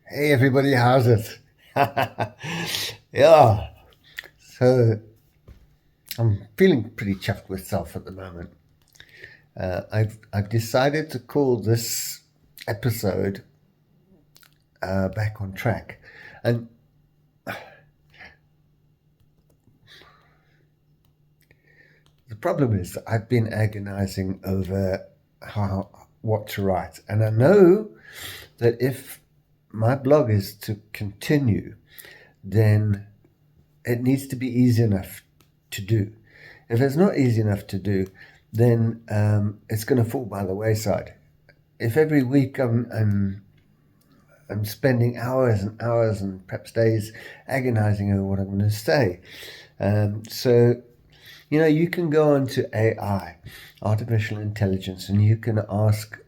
Hey everybody, how's it? Yeah, so I'm feeling pretty chuffed with self at the moment. I've decided to call this episode "Back on Track," and the problem is that I've been agonizing over what to write, and I know that if my blog is to continue, then it needs to be easy enough to do. If it's not easy enough to do, then it's going to fall by the wayside. If every week I'm spending hours and hours and perhaps days agonizing over what I'm going to say, so you can go on to AI, artificial intelligence, and you can ask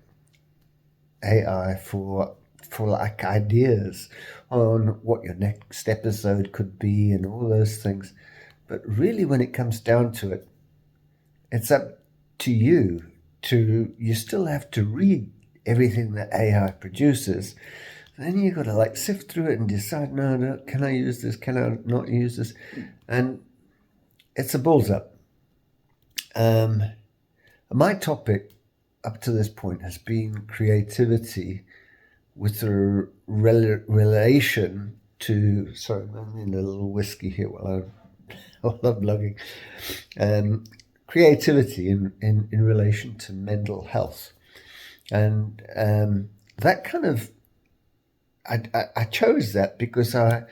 AI for like ideas on what your next episode could be and all those things. But really, when it comes down to it, it's up to you you still have to read everything that AI produces. Then you've got to like sift through it and decide, no, can I use this? Can I not use this? And it's a balls up. My topic up to this point has been creativity with a relation to, sorry, I'm in a little whiskey here while I'm blogging. Creativity in relation to mental health. And that kind of, I chose that because I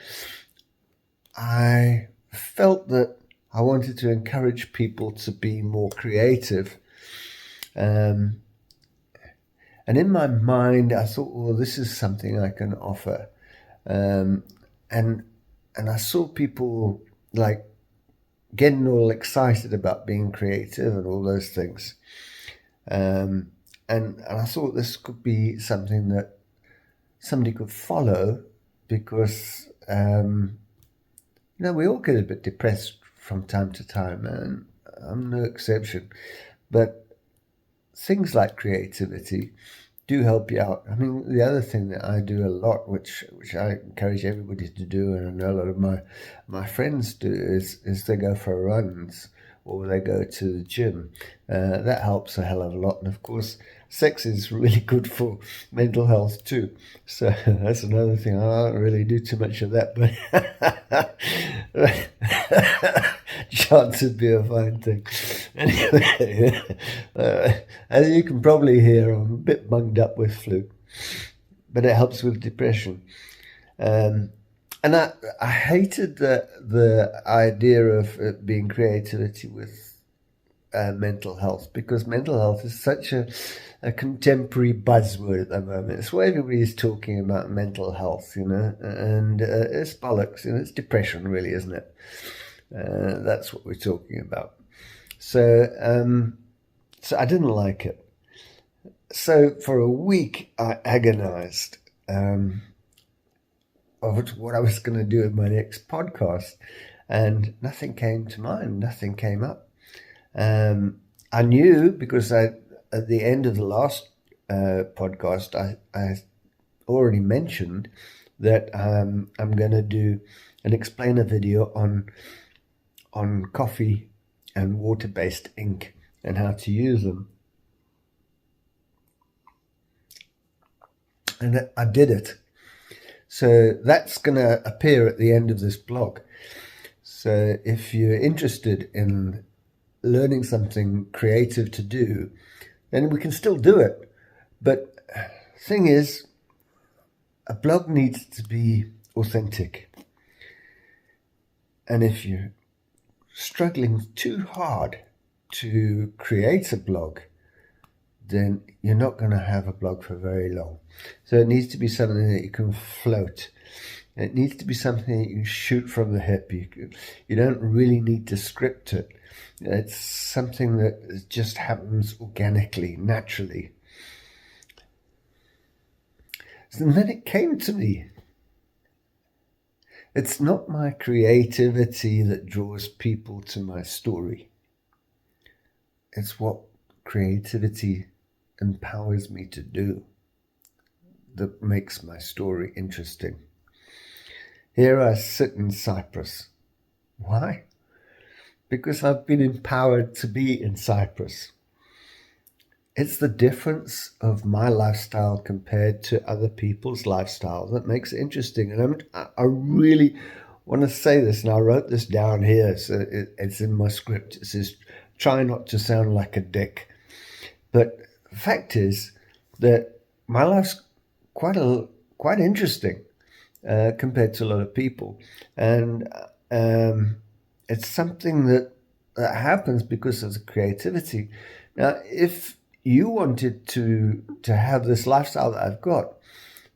felt that I wanted to encourage people to be more creative. And in my mind, I thought, well, this is something I can offer. And I saw people like getting all excited about being creative and all those things. And I thought this could be something that somebody could follow because, we all get a bit depressed from time to time, and I'm no exception. But things like creativity do help you out. I mean, the other thing that I do a lot, which I encourage everybody to do, and I know a lot of my friends do, is they go for runs or they go to the gym. That helps a hell of a lot. And of course, sex is really good for mental health too. So that's another thing. I don't really do too much of that, but chance would be a fine thing. Anyway, as you can probably hear, I'm a bit bunged up with flu, but it helps with depression. And I hated the idea of it being creativity with mental health, because mental health is such a contemporary buzzword at the moment. It's what everybody's talking about, mental health, and it's bollocks. It's depression, really, isn't it? That's what we're talking about. So I didn't like it. So for a week, I agonized of what I was going to do in my next podcast, and nothing came to mind. Nothing came up. I knew because at the end of the last podcast, I already mentioned that I'm going to do an explainer video on coffee and water-based ink and how to use them. And I did it. So that's going to appear at the end of this blog. So if you're interested in learning something creative to do, then we can still do it. But thing is, a blog needs to be authentic. And if you're struggling too hard to create a blog, then you're not going to have a blog for very long. So it needs to be something that you can float. It needs to be something that you can shoot from the hip. You don't really need to script it. It's something that just happens organically, naturally. So then it came to me. It's not my creativity that draws people to my story. It's what creativity empowers me to do that makes my story interesting. Here I sit in Cyprus. Why? Because I've been empowered to be in Cyprus. It's the difference of my lifestyle compared to other people's lifestyle that makes it interesting. And I really want to say this, and I wrote this down here, so it's in my script. It says, try not to sound like a dick. But the fact is that my life's quite interesting compared to a lot of people. And it's something that happens because of the creativity. Now, if you wanted to have this lifestyle that I've got,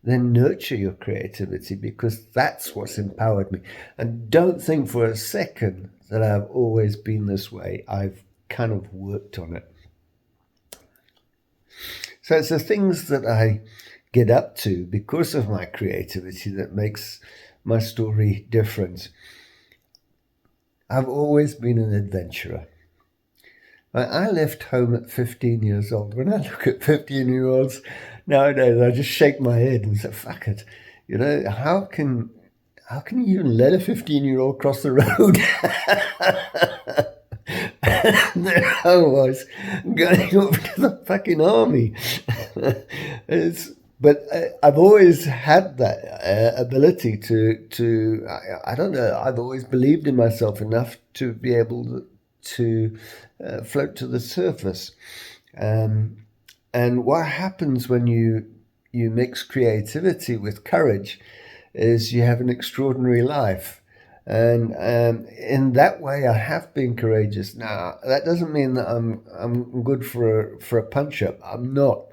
then nurture your creativity, because that's what's empowered me. And don't think for a second that I've always been this way. I've kind of worked on it. So it's the things that I get up to because of my creativity that makes my story different. I've always been an adventurer. I left home at 15 years old. When I look at 15-year-olds nowadays, I just shake my head and say, fuck it. You know, how can you even let a 15-year-old cross the road? And there I was, going off to the fucking army. But I've always had that ability to I don't know, I've always believed in myself enough to be able to float to the surface. And what happens when you mix creativity with courage is you have an extraordinary life. And in that way, I have been courageous. Now, that doesn't mean that I'm good for a punch up. I'm not.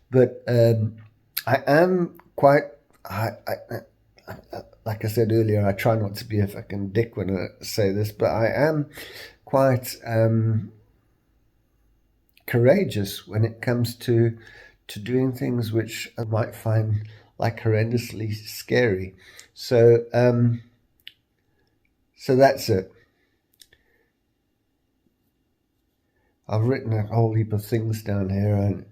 But I am quite. Like I said earlier, I try not to be a fucking dick when I say this, but I am quite courageous when it comes to doing things which I might find like horrendously scary. So that's it. I've written a whole heap of things down here, and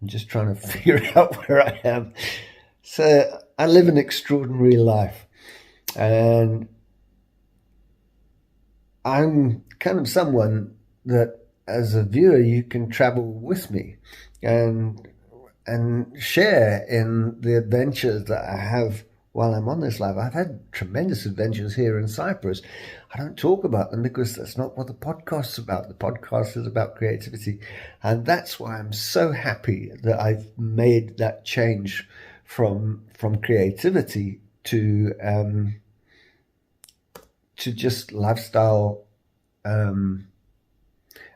I'm just trying to figure out where I am. So I live an extraordinary life, and I'm kind of someone that, as a viewer, you can travel with me and share in the adventures that I have while I'm on this life. I've had tremendous adventures here in Cyprus. I don't talk about them because that's not what the podcast's about. The podcast is about creativity. And that's why I'm so happy that I've made that change from creativity to just lifestyle. And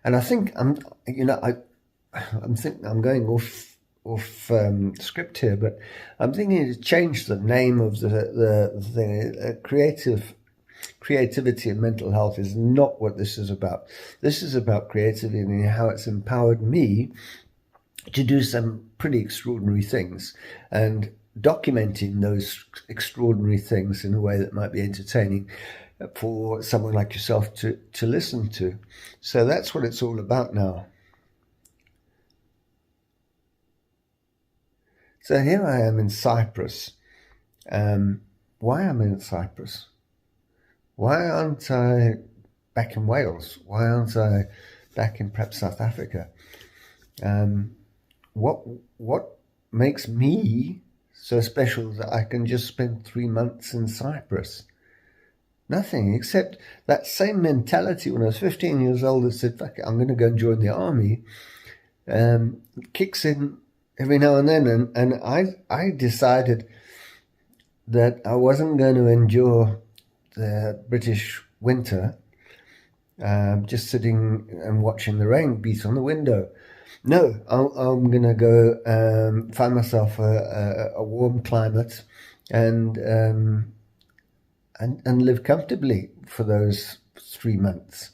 I think I'm going off script here, but I'm thinking to change the name of the thing. Creativity and mental health is not what this is about. This is about creativity and how it's empowered me to do some pretty extraordinary things, and documenting those extraordinary things in a way that might be entertaining for someone like yourself to listen to. So that's what it's all about now. So here I am in Cyprus. Why am I in Cyprus? Why aren't I back in Wales? Why aren't I back in perhaps South Africa? What makes me so special that I can just spend 3 months in Cyprus? Nothing, except that same mentality when I was 15 years old that said, fuck it, I'm going to go and join the army, kicks in every now and then. And I decided that I wasn't going to endure the British winter, just sitting and watching the rain beat on the window. No, I'm going to go find myself a warm climate and live comfortably for those 3 months.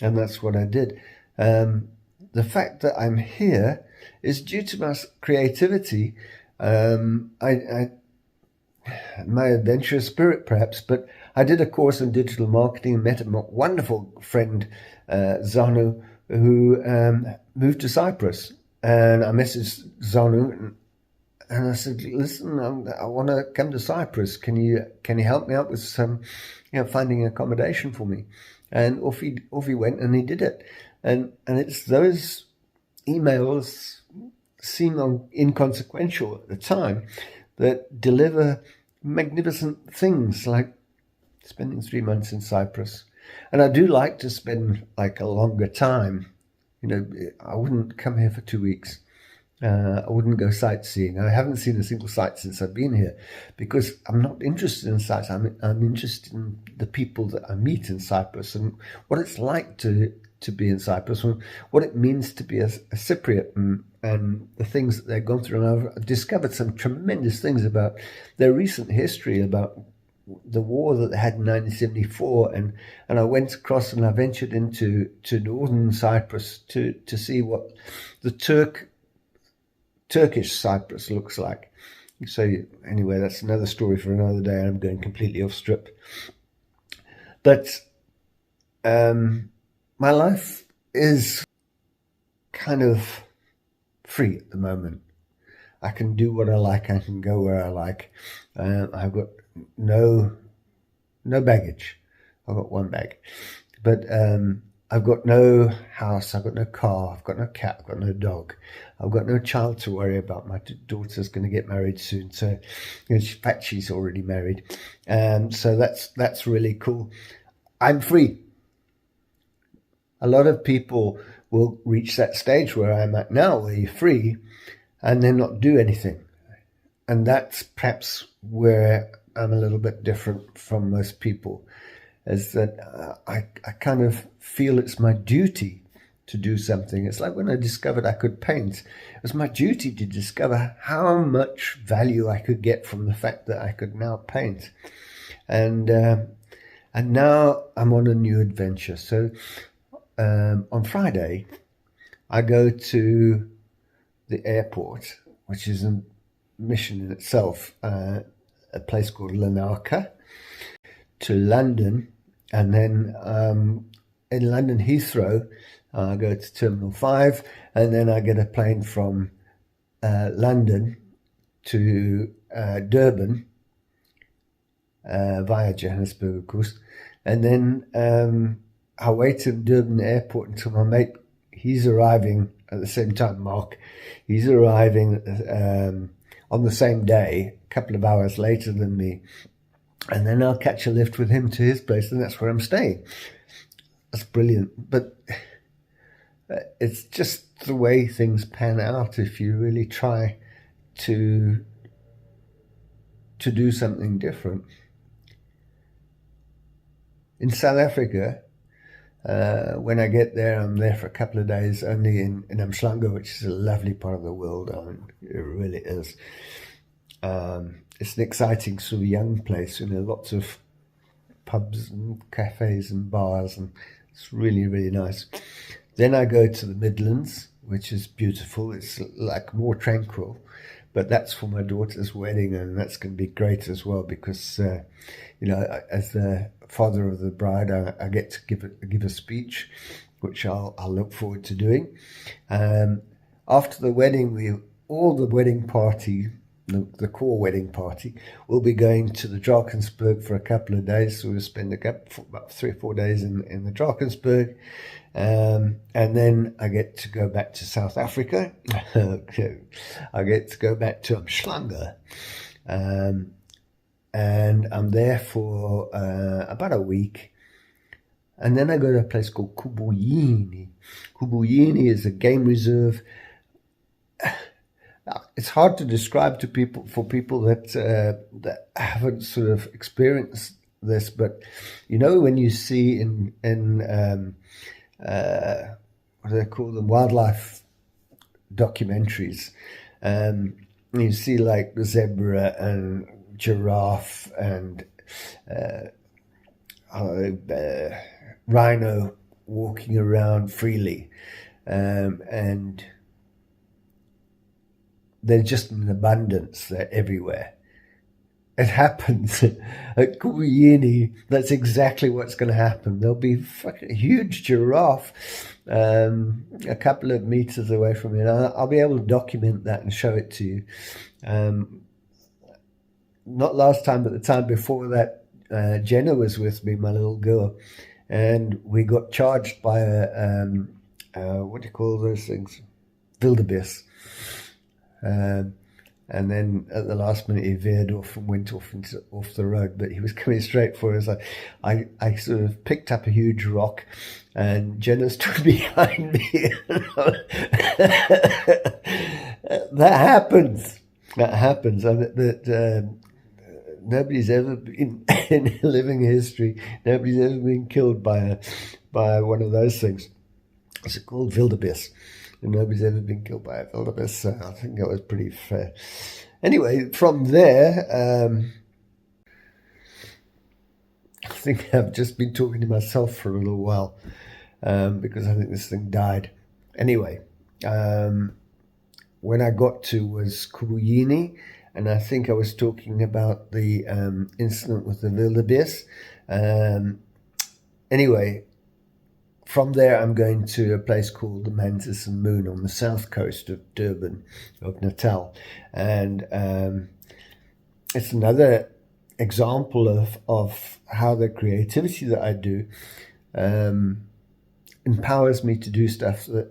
And that's what I did. The fact that I'm here is due to my creativity, my adventurous spirit perhaps, but I did a course in digital marketing and met a wonderful friend, Zanu, who moved to Cyprus. And I messaged Zanu And I said, listen, I want to come to Cyprus. Can you help me out with some, finding accommodation for me? And off he went, and he did it. And it's those emails seem inconsequential at the time that deliver magnificent things, like spending 3 months in Cyprus. And I do like to spend like a longer time. I wouldn't come here for 2 weeks. I wouldn't go sightseeing. I haven't seen a single sight since I've been here, because I'm not interested in sights. I'm interested in the people that I meet in Cyprus and what it's like to be in Cyprus, and what it means to be a Cypriot, and the things that they've gone through. And I've discovered some tremendous things about their recent history, about the war that they had in 1974, and I went across and I ventured into northern Cyprus to see what the Turkish Cyprus looks like. So anyway, that's another story for another day. I'm going completely off strip. But my life is kind of free at the moment. I can do what I like. I can go where I like. I've got no baggage. I've got one bag. But I've got no house, I've got no car, I've got no cat, I've got no dog. I've got no child to worry about. My daughter's going to get married soon. So, in fact, she's already married. So that's really cool. I'm free. A lot of people will reach that stage where I'm at now, where you're free, and then not do anything. And that's perhaps where I'm a little bit different from most people, is that I kind of feel it's my duty to do something. It's like when I discovered I could paint. It was my duty to discover how much value I could get from the fact that I could now paint. And now I'm on a new adventure. So on Friday, I go to the airport, which is a mission in itself, a place called Larnaca, to London, and then in London Heathrow, I go to Terminal 5, and then I get a plane from London to Durban via Johannesburg, of course, and then I wait in Durban airport until my mate, he's arriving at the same time, Mark, he's arriving on the same day, a couple of hours later than me. And then I'll catch a lift with him to his place, and that's where I'm staying. That's brilliant. But it's just the way things pan out if you really try to do something different. In South Africa, when I get there, I'm there for a couple of days, only in Umhlanga, which is a lovely part of the world. I mean, it really is. It's an exciting sort of young place, lots of pubs and cafes and bars, and it's really, really nice. Then I go to the Midlands, which is beautiful. It's like more tranquil, but that's for my daughter's wedding, and that's going to be great as well, because as the father of the bride, I get to give a speech, which I'll look forward to doing. After the wedding, all the wedding party, the core wedding party, will be going to the Drakensberg for a couple of days. So we'll spend about 3 or 4 days in the Drakensberg. And then I get to go back to South Africa. I get to go back to Umhlanga. And I'm there for about a week. And then I go to a place called Kubuyini. Kubuyini is a game reserve. It's hard to describe to people that haven't sort of experienced this, but when you see in what do they call them, wildlife documentaries, you see like the zebra and giraffe and rhino walking around freely, and they're just in abundance. They're everywhere. it happens at Kubuyini. That's exactly what's going to happen. There'll be a huge giraffe a couple of meters away from me, and I'll be able to document that and show it to you. Not last time, but the time before that, Jenna was with me, my little girl, and we got charged by what do you call those things? Wildebeest. And then at the last minute, he veered off and went off the road. But he was coming straight for us. I sort of picked up a huge rock, and Jenna stood behind me. That happens. That happens. Nobody's ever been in living history. Nobody's ever been killed by one of those things. It's called wildebeest. And nobody's ever been killed by a wildebeest, so I think that was pretty fair. Anyway, from there, I think I've just been talking to myself for a little while because I think this thing died. Anyway, when I got to was Kubuyini, and I think I was talking about the incident with the wildebeest. Anyway, from there, I'm going to a place called the Mantis and Moon on the south coast of Durban, of Natal. And it's another example of how the creativity that I do empowers me to do stuff that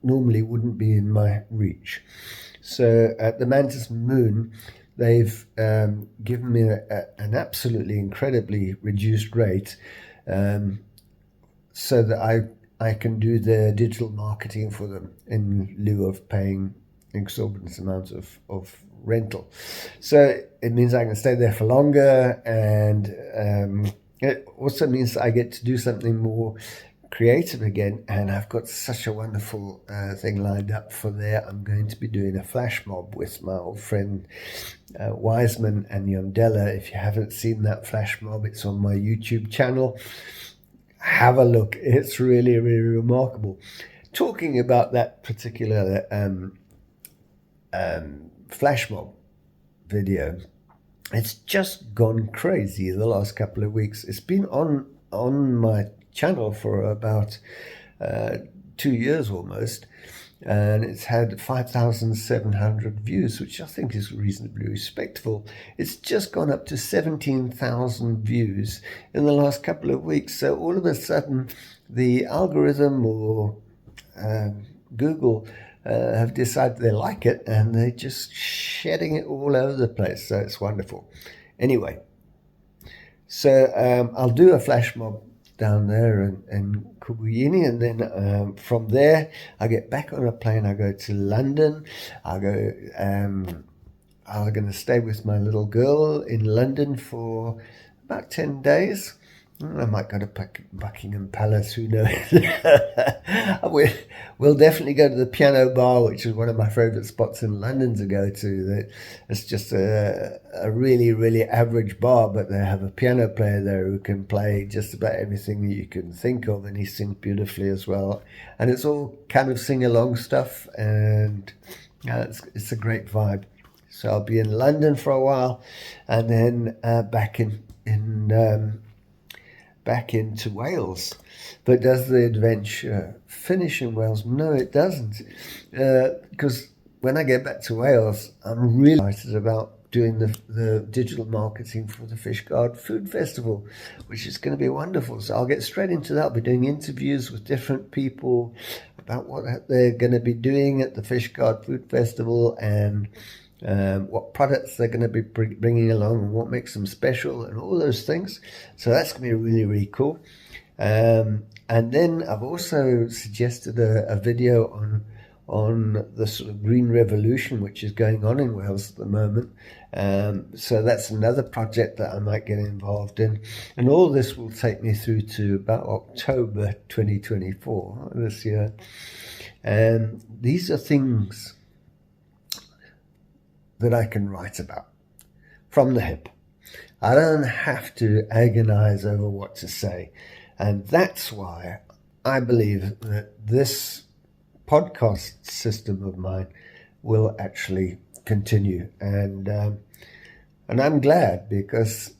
normally wouldn't be in my reach. So at the Mantis and Moon, they've given me an absolutely incredibly reduced rate so that I can do their digital marketing for them in lieu of paying exorbitant amounts of rental. So it means I can stay there for longer, and it also means I get to do something more creative again, and I've got such a wonderful thing lined up for there. I'm going to be doing a flash mob with my old friend Wiseman and Yondella. If you haven't seen that flash mob, it's on my YouTube channel. Have a look. It's really, really remarkable. Talking about that particular flash mob video, it's just gone crazy the last couple of weeks. It's been on my channel for about 2 years almost, and it's had 5,700 views, which I think is reasonably respectable. It's just gone up to 17,000 views in the last couple of weeks. So all of a sudden, the algorithm or Google have decided they like it, and they're just shedding it all over the place. So it's wonderful. Anyway, so I'll do a flash mob down there in Kubuyini, and then from there I get back on a plane. I go to London. I'm going to stay with my little girl in London for about 10 days. I might go to Buckingham Palace, who knows. We'll definitely go to the Piano Bar, which is one of my favourite spots in London to go to. It's just a really, really average bar, but they have a piano player there who can play just about everything that you can think of, and he sings beautifully as well. And it's all kind of sing-along stuff, and it's a great vibe. So I'll be in London for a while, and then back into Wales. But does the adventure finish in Wales? No, it doesn't. Because when I get back to Wales, I'm really excited about doing the digital marketing for the Fishguard Food Festival, which is going to be wonderful. So I'll get straight into that. I'll be doing interviews with different people about what they're going to be doing at the Fishguard Food Festival, and what products they're going to be bringing along, and what makes them special, and all those things. So that's going to be really, really cool. And then I've also suggested a video on the sort of green revolution which is going on in Wales at the moment. So that's another project that I might get involved in. And all this will take me through to about October 2024 this year. And these are things that I can write about from the hip. I don't have to agonize over what to say. And that's why I believe that this podcast system of mine will actually continue. And And I'm glad, because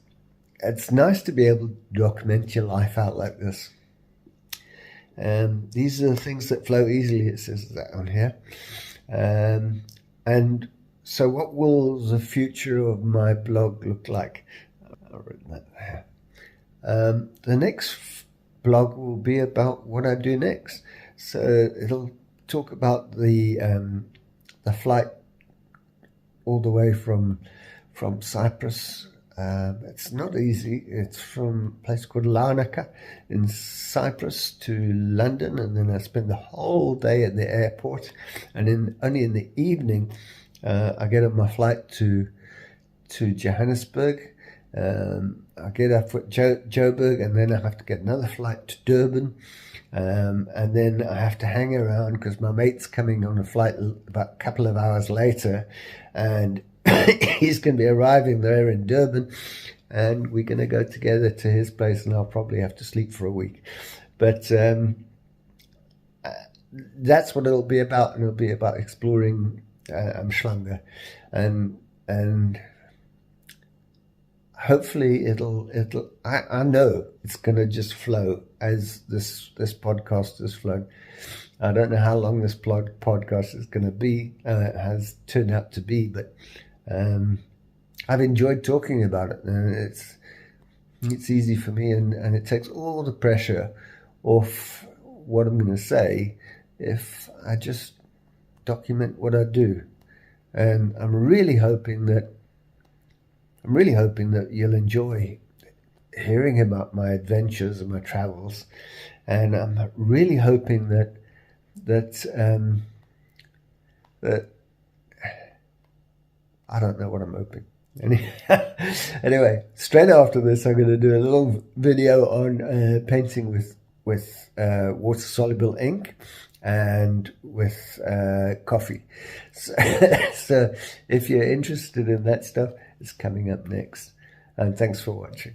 it's nice to be able to document your life out like this. These are the things that flow easily, it says that on here. And so what will the future of my blog look like? I've written that there. The next blog will be about what I do next. So it'll talk about the flight all the way from Cyprus. It's not easy. It's from a place called Larnaca in Cyprus to London, and then I spend the whole day at the airport, and only in the evening I get on my flight to Johannesburg. I get up at Joburg, and then I have to get another flight to Durban, and then I have to hang around because my mate's coming on a flight about a couple of hours later, and he's going to be arriving there in Durban, and we're going to go together to his place, and I'll probably have to sleep for a week. But that's what it'll be about, and it'll be about exploring Umhlanga, and hopefully I know it's going to just flow as this podcast has flown. I don't know how long this podcast is going to be, has turned out to be, but I've enjoyed talking about it, and it's easy for me, and it takes all the pressure off what I'm going to say if I just document what I do. And I'm really hoping that you'll enjoy hearing about my adventures and my travels, and I'm really hoping that I don't know what I'm hoping. Anyway, straight after this, I'm going to do a little video on painting with water-soluble ink and with coffee. So if you're interested in that stuff, it's coming up next. And thanks for watching.